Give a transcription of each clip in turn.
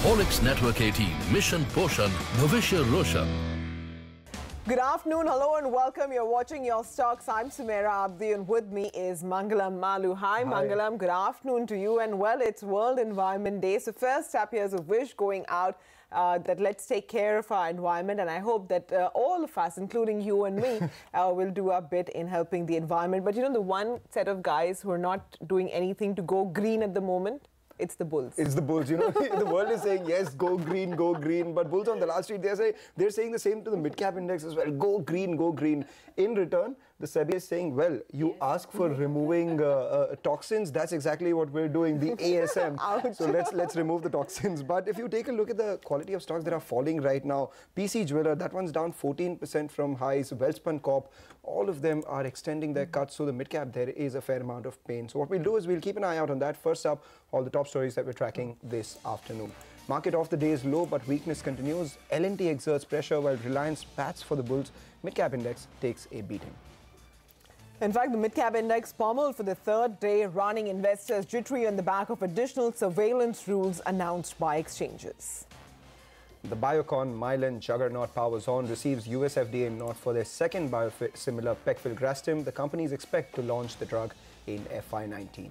Horlicks Network 18, Mission Poshan, Bhavishya Roshan. Good afternoon, hello and welcome. You're watching Your Stocks. I'm Sumaira Abdi and with me is Mangalam Malu. Hi Mangalam, good afternoon to you. And well, it's World Environment Day. So first up, here's a wish going out that let's take care of our environment. And I hope that all of us, including you and me, will do our bit in helping the environment. But you know, the one set of guys who are not doing anything to go green at the moment, it's the bulls. It's the bulls, you know. The world is saying, yes, go green, go green. But bulls on the last street, they're saying the same to the mid-cap index as well. Go green, go green. In return, the SEBI is saying, well, you ask for removing toxins. That's exactly what we're doing, the ASM. So let's remove the toxins. But if you take a look at the quality of stocks that are falling right now, PC Jeweler, that one's down 14% from highs. Welspun Corp, all of them are extending their cuts. So the mid-cap, there is a fair amount of pain. So what we'll do is we'll keep an eye out on that. First up, all the top stories that we're tracking this afternoon. Market off the day is low, but weakness continues. L&T exerts pressure while Reliance bats for the bulls. Mid-cap index takes a beating. In fact, the mid-cap index pummeled for the third day, running investors jittery on the back of additional surveillance rules announced by exchanges. The Biocon Mylan juggernaut powers on, receives US FDA nod for their second biosimilar pegfilgrastim. The companies expect to launch the drug in FY19.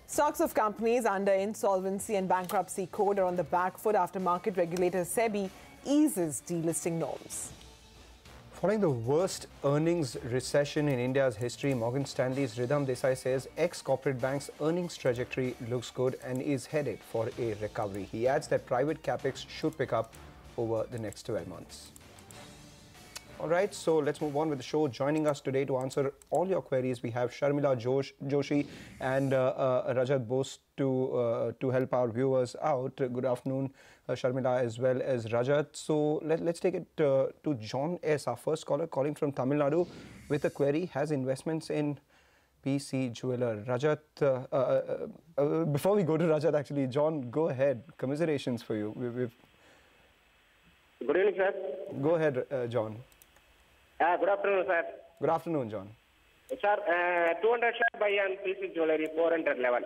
Stocks of companies under insolvency and bankruptcy code are on the back foot after market regulator SEBI eases delisting norms. Following the worst earnings recession in India's history, Morgan Stanley's Ridham Desai says ex-corporate banks' earnings trajectory looks good and is headed for a recovery. He adds that private capex should pick up over the next 12 months. All right, so let's move on with the show. Joining us today to answer all your queries, we have Sharmila Joshi and Rajat Bose to help our viewers out. Good afternoon, Sharmila, as well as Rajat. So let's take it to John S., our first caller, calling from Tamil Nadu with a query. Has investments in PC Jeweler. Rajat, before we go to Rajat, actually, John, go ahead. Commiserations for you. Good evening, sir. Go ahead, John. Good afternoon, sir. Good afternoon, John. Sir, 200 share buy on PC Jewelry, 400 level.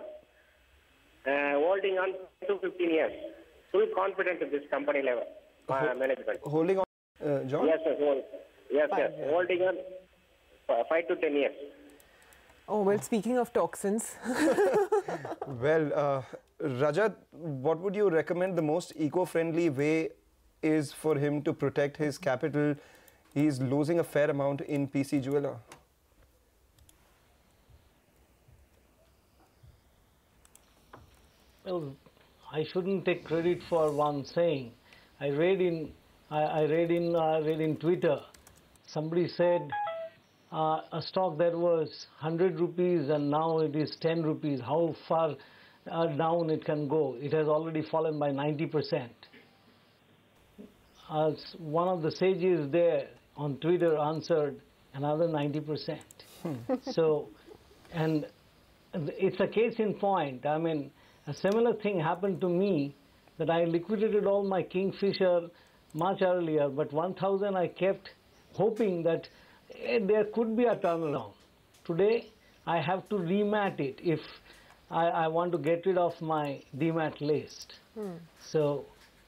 Holding on to 15 years. Full confidence in this company level. Management. Holding on, John? Yes, sir. Yes, sir. Holding on 5 to 10 years. Oh, well, speaking of toxins. Well, Rajat, what would you recommend the most eco-friendly way is for him to protect his capital? He's losing a fair amount in PC Jeweler. Well, I shouldn't take credit for one saying. I read in Twitter, somebody said a stock that was 100 rupees and now it is 10 rupees. How far down it can go? It has already fallen by 90%. As one of the sages there on Twitter answered, another 90%. So, and it's a case in point. I mean, a similar thing happened to me, that I liquidated all my Kingfisher much earlier, but 1,000 I kept hoping that there could be a turnaround. Today, I have to remat it if I want to get rid of my demat list. So,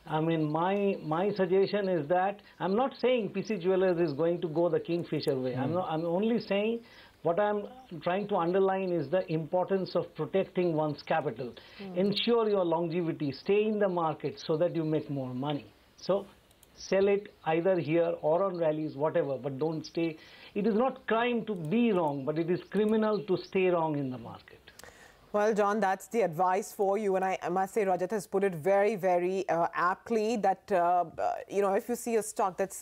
I mean, my suggestion is that I'm not saying PC Jewelers is going to go the Kingfisher way. I'm only saying what I'm trying to underline is the importance of protecting one's capital. Ensure your longevity. Stay in the market so that you make more money. So sell it either here or on rallies, whatever, but don't stay. It is not crime to be wrong, but it is criminal to stay wrong in the market. Well, John, that's the advice for you. And I must say, Rajat has put it very, very aptly that, you know, if you see a stock that's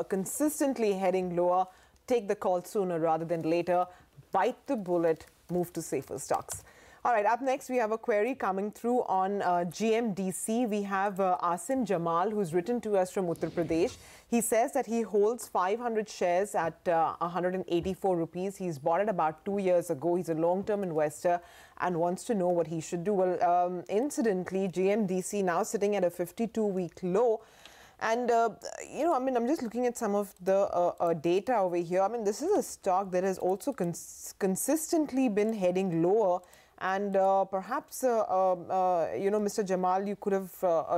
consistently heading lower, take the call sooner rather than later. Bite the bullet, move to safer stocks. All right, up next, we have a query coming through on GMDC. We have Asim Jamal, who's written to us from Uttar Pradesh. He says that he holds 500 shares at 184 rupees. He's bought it about 2 years ago. He's a long-term investor and wants to know what he should do. Well, incidentally, GMDC now sitting at a 52-week low. And, you know, I mean, I'm just looking at some of the data over here. I mean, this is a stock that has also consistently been heading lower. And perhaps, Mr. Jamal, you could have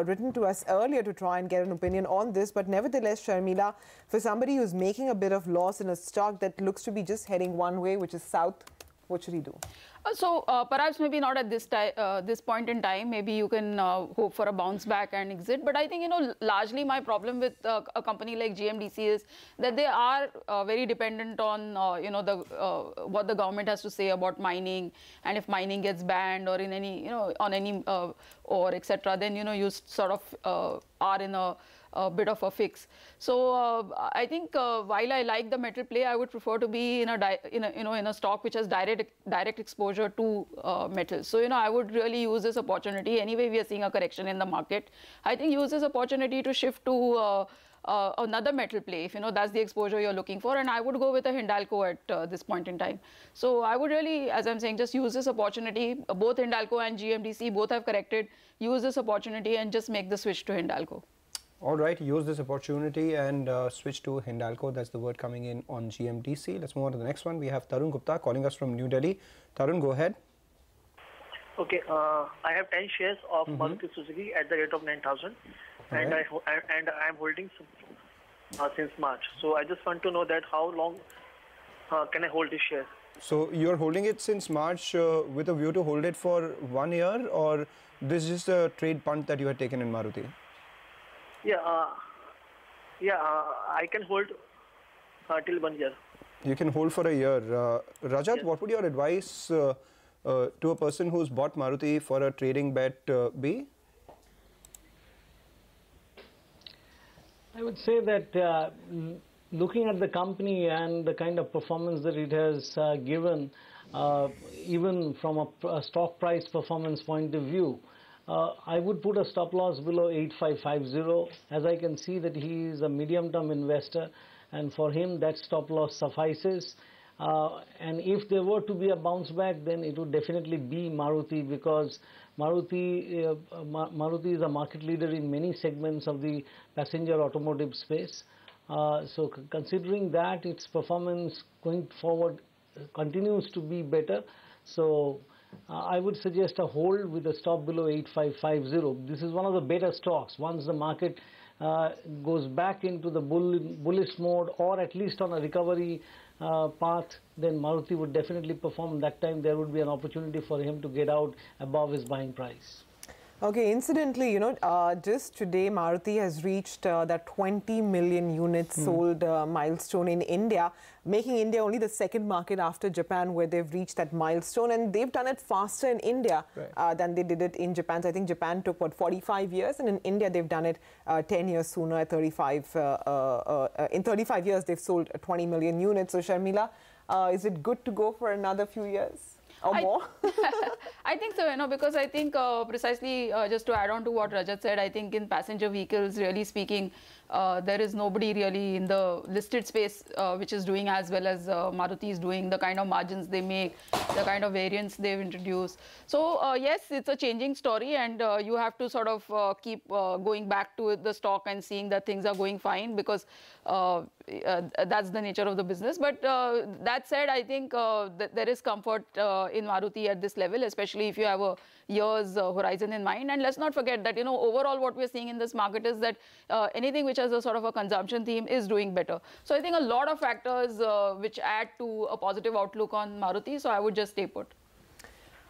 written to us earlier to try and get an opinion on this. But nevertheless, Sharmila, for somebody who's making a bit of loss in a stock that looks to be just heading one way, which is south, what should he do? So perhaps maybe not at this point in time. Maybe you can hope for a bounce back and exit. But I think, largely my problem with a company like GMDC is that they are very dependent on, what the government has to say about mining. And if mining gets banned or in any, on any or etc., then, you sort of are in a bit of a fix. So I think while I like the metal play, I would prefer to be in a stock which has direct exposure to metals. So I would really use this opportunity. Anyway, we are seeing a correction in the market. I think use this opportunity to shift to another metal play, if that's the exposure you're looking for. And I would go with a Hindalco at this point in time. So I would really, as I'm saying, just use this opportunity. Both Hindalco and GMDC both have corrected. Use this opportunity and just make the switch to Hindalco. All right, use this opportunity and switch to Hindalco. That's the word coming in on GMDC. Let's move on to the next one. We have Tarun Gupta calling us from New Delhi. Tarun, go ahead. Okay, I have 10 shares of Maruti Suzuki at the rate of 9,000, and right. I'm holding since March. So I just want to know that how long can I hold this share? So you're holding it since March with a view to hold it for 1 year, or this is just a trade punt that you had taken in Maruti? Yeah, I can hold till 1 year. You can hold for a year. Rajat, yes. What would your advice to a person who's bought Maruti for a trading bet be? I would say that looking at the company and the kind of performance that it has given, even from a stock price performance point of view, I would put a stop loss below 8550, as I can see that he is a medium-term investor, and for him that stop loss suffices. And if there were to be a bounce back, then it would definitely be Maruti, because Maruti is a market leader in many segments of the passenger automotive space. So considering that, its performance going forward continues to be better. So I would suggest a hold with a stop below 8550. This is one of the better stocks. Once the market goes back into the bullish mode, or at least on a recovery path, then Maruti would definitely perform. That time there would be an opportunity for him to get out above his buying price. Okay, incidentally, just today Maruti has reached that 20 million units sold milestone in India, making India only the second market after Japan where they've reached that milestone, and they've done it faster in India than they did it in Japan. So I think Japan took, 45 years, and in India they've done it 10 years sooner at 35. In 35 years, they've sold 20 million units. So Sharmila, is it good to go for another few years? Or more? I think so, because I think precisely just to add on to what Rajat said, I think in passenger vehicles, really speaking, there is nobody really in the listed space which is doing as well as Maruti is doing, the kind of margins they make, the kind of variants they've introduced. So yes, it's a changing story, and you have to sort of keep going back to the stock and seeing that things are going fine, because that's the nature of the business. But that said, I think there is comfort in Maruti at this level, especially if you have a year's horizon in mind. And let's not forget that, overall what we're seeing in this market is that anything which has a sort of a consumption theme is doing better. So I think a lot of factors which add to a positive outlook on Maruti. So I would just stay put.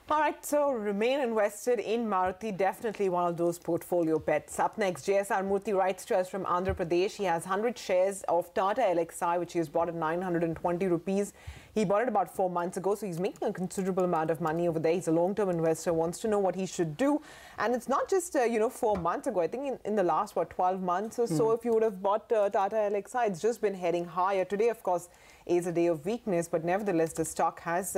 All right, so remain invested in Maruti, definitely one of those portfolio bets. Up next, JSR Murthy writes to us from Andhra Pradesh. He has 100 shares of Tata Elxsi, which he has bought at 920 rupees. He bought it about 4 months ago, so he's making a considerable amount of money over there. He's a long-term investor, wants to know what he should do. And it's not just, 4 months ago. I think in the last, 12 months or so, if you would have bought Tata Elxsi, it's just been heading higher. Today, of course, is a day of weakness, but nevertheless, the stock has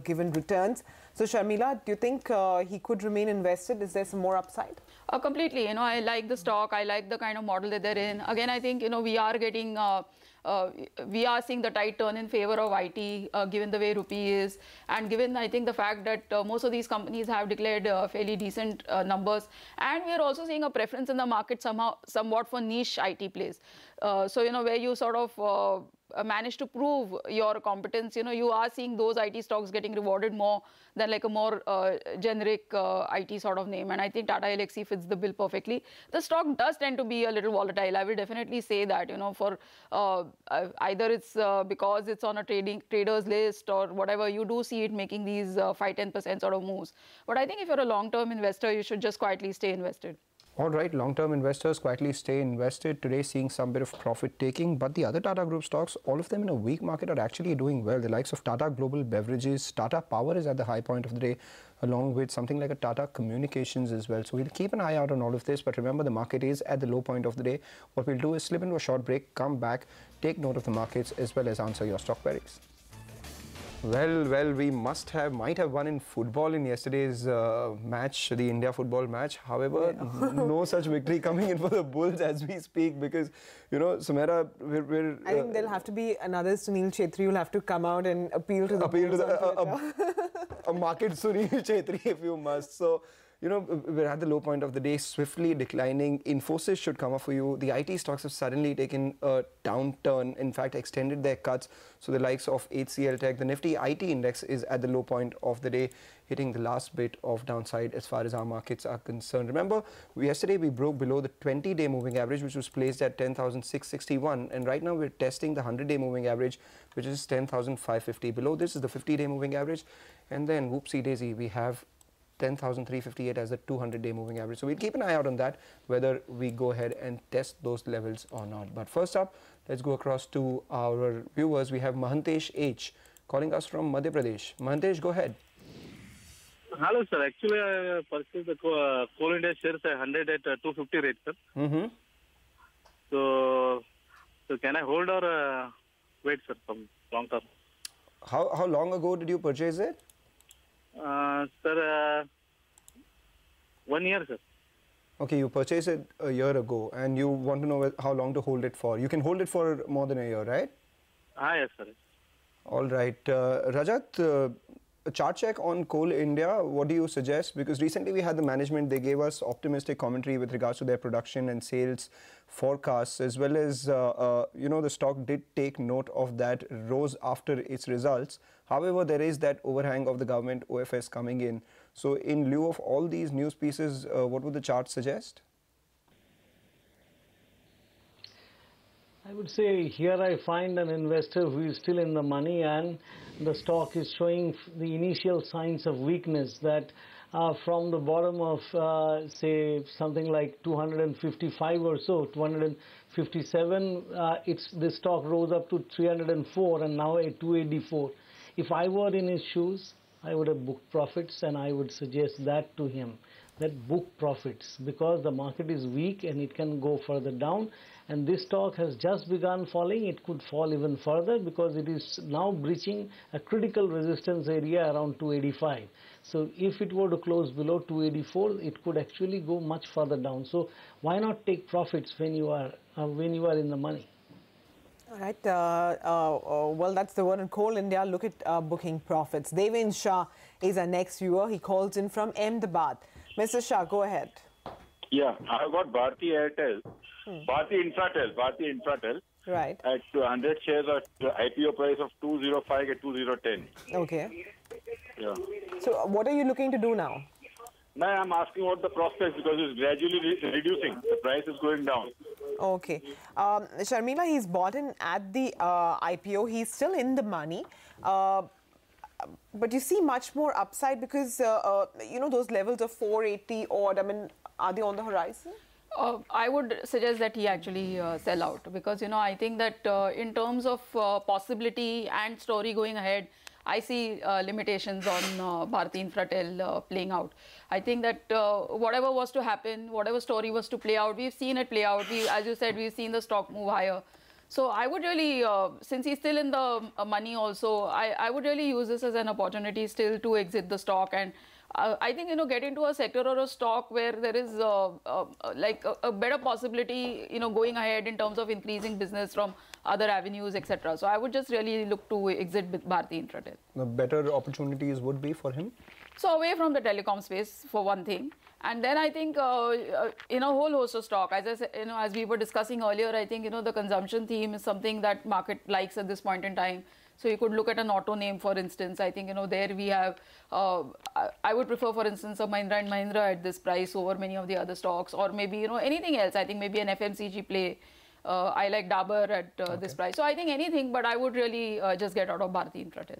given returns. So, Sharmila, do you think he could remain invested? Is there some more upside? Completely. I like the stock. I like the kind of model that they're in. Again, I think, we are getting... we are seeing the tide turn in favor of IT, given the way rupee is, and given, I think, the fact that most of these companies have declared fairly decent numbers. And we are also seeing a preference in the market somewhat for niche IT plays. So, where you sort of manage to prove your competence, you are seeing those IT stocks getting rewarded more than like a more generic IT sort of name. And I think Tata Elxsi fits the bill perfectly. The stock does tend to be a little volatile. I will definitely say that, for either it's because it's on a traders list or whatever, you do see it making these 5-10% sort of moves. But I think if you're a long-term investor, you should just quietly stay invested. All right, long-term investors quietly stay invested. Today seeing some bit of profit taking, but the other Tata Group stocks, all of them in a weak market, are actually doing well. The likes of Tata Global Beverages, Tata Power is at the high point of the day, along with something like a Tata Communications as well. So we'll keep an eye out on all of this, but remember the market is at the low point of the day. What we'll do is slip into a short break, come back, take note of the markets as well as answer your stock queries. Well, we might have won in football in yesterday's match, the India football match. However, no such victory coming in for the Bulls as we speak, because, Sumaira, I think there'll have to be another Sunil Chhetri will have to come out and appeal to the a market Sunil Chhetri if you must. So, we're at the low point of the day, swiftly declining. Infosys should come up for you. The IT stocks have suddenly taken a downturn, in fact, extended their cuts. So the likes of HCL Tech, the Nifty IT index is at the low point of the day, hitting the last bit of downside as far as our markets are concerned. Remember, yesterday we broke below the 20-day moving average, which was placed at 10,661. And right now we're testing the 100-day moving average, which is 10,550. Below this is the 50-day moving average. And then, whoopsie daisy, we have 10,358 as the 200-day moving average. So we'll keep an eye out on that, whether we go ahead and test those levels or not. But first up, let's go across to our viewers. We have Mahantesh H calling us from Madhya Pradesh. Mahantesh, go ahead. Hello, sir. Actually, I purchased the Coal India shares 100 at 250 rate, sir. Mm-hmm. So can I hold or wait, sir, from long term? How long ago did you purchase it? Sir, 1 year, sir. Okay, you purchased it a year ago and you want to know how long to hold it for. You can hold it for more than a year, right? Yes, sir. All right. Rajat, a chart check on Coal India, what do you suggest? Because recently we had the management, they gave us optimistic commentary with regards to their production and sales forecasts, as well as, the stock did take note of that, rose after its results. However, there is that overhang of the government OFS coming in. So in lieu of all these news pieces, what would the chart suggest? I would say here I find an investor who is still in the money and the stock is showing the initial signs of weakness, that from the bottom of say something like 255 or so, 257, the stock rose up to 304 and now at 284. If I were in his shoes, I would have booked profits, and I would suggest that to him, that book profits, because the market is weak and it can go further down. And this stock has just begun falling. It could fall even further because it is now breaching a critical resistance area around 285. So if it were to close below 284, it could actually go much further down. So why not take profits when you are in the money? All right. Well, that's the word in Coal India. Look at booking profits. Devin Shah is our next viewer. He calls in from Ahmedabad. Mr. Shah, go ahead. Yeah, I've got Bharti Infratel. Right. At 100 shares at IPO price of 205 at 2010. Okay. Yeah. So what are you looking to do now? Now I'm asking what the prospects, because it's gradually reducing. The price is going down. Okay. Sharmila, he's bought in at the IPO. He's still in the money. But you see much more upside because, those levels of 480 odd, I mean, are they on the horizon? I would suggest that he actually sell out, because, I think that in terms of possibility and story going ahead, I see limitations on Bharti Infratel playing out. I think that whatever was to happen, whatever story was to play out, we've seen it play out. As you said, we've seen the stock move higher. So I would really, since he's still in the money also, I would really use this as an opportunity still to exit the stock. And I think, get into a sector or a stock where there is like a better possibility, going ahead in terms of increasing business from other avenues, etc. So I would just really look to exit Bharti Infratel. The better opportunities would be for him? So away from the telecom space for one thing. And then I think in a whole host of stock, as I said, as we were discussing earlier, I think, the consumption theme is something that market likes at this point in time. So you could look at an auto name, for instance. I think, there we have, I would prefer, for instance, a Mahindra & Mahindra at this price over many of the other stocks, or maybe, anything else. I think maybe an FMCG play. I like Dabur at this price. So I think anything, but I would really just get out of Bharti Infratel.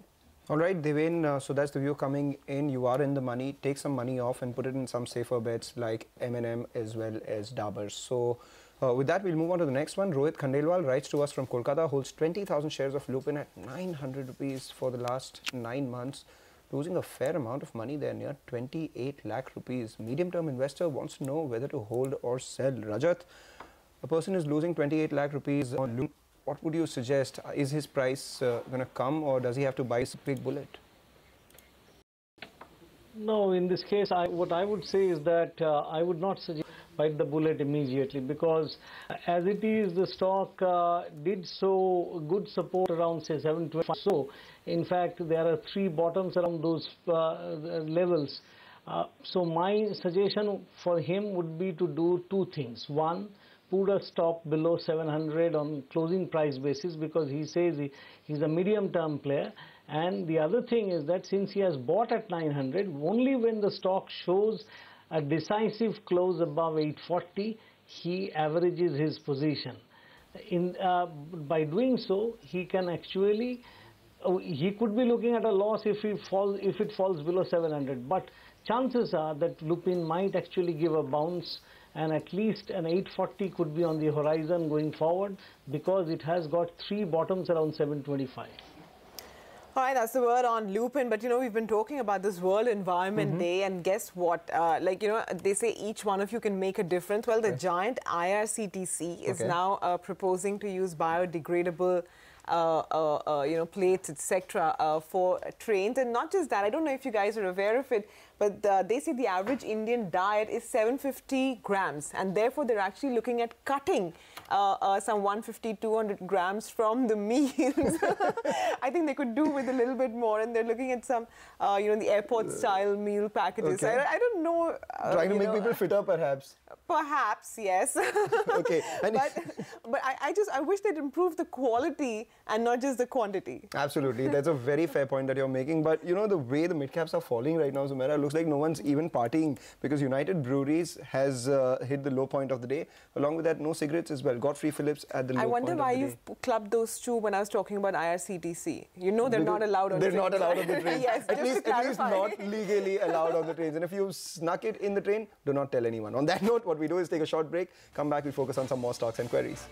All right, Deven, so that's the view coming in. You are in the money. Take some money off and put it in some safer bets like M&M as well as Dabur. So with that, we'll move on to the next one. Rohit Khandelwal writes to us from Kolkata, holds 20,000 shares of Lupin at 900 rupees for the last 9 months, losing a fair amount of money there, near 28 lakh rupees. Medium-term investor wants to know whether to hold or sell. Rajat, a person is losing 28 lakh rupees on Lupin. What would you suggest? Is his price going to come, or does he have to buy a big bullet? No, in this case, what I would say is that I would not suggest bite the bullet immediately, because as it is, the stock did show good support around, say, 725. So, in fact, there are 3 bottoms around those levels. So my suggestion for him would be to do 2 things. One, put a stop below 700 on closing price basis, because he says he's a medium-term player. And the other thing is that since he has bought at 900, only when the stock shows a decisive close above 840, he averages his position. By doing so, he can actually, he could be looking at a loss if it falls below 700. But chances are that Lupin might actually give a bounce, and at least an 840 could be on the horizon going forward, because it has got 3 bottoms around 725. All right, that's the word on Lupin. But, we've been talking about this World Environment Day, and guess what? They say each one of you can make a difference. Well, the giant IRCTC is now proposing to use biodegradable plates, etc., for trains. And not just that, I don't know if you guys are aware of it, but they say the average Indian diet is 750 grams, and therefore they're actually looking at cutting some 150, 200 grams from the meals. I think they could do with a little bit more, and they're looking at some, the airport-style meal packages. Okay. I don't know. Trying to make people fitter, perhaps. Perhaps, yes. Okay. But I wish they'd improve the quality and not just the quantity. Absolutely. That's a very fair point that you're making. But, the way the mid-caps are falling right now, Zumaira, looks like no one's even partying, because United Breweries has hit the low point of the day. Along with that, no cigarettes as well. Godfrey Phillips at the low point of the day. I wonder why you've clubbed those 2 when I was talking about IRCTC. They're not allowed on the trains. They're not allowed on the trains. Yes, at least not legally allowed on the trains. And if you snuck it in the train, do not tell anyone. On that note, what we do is take a short break, come back, we focus on some more stocks and queries.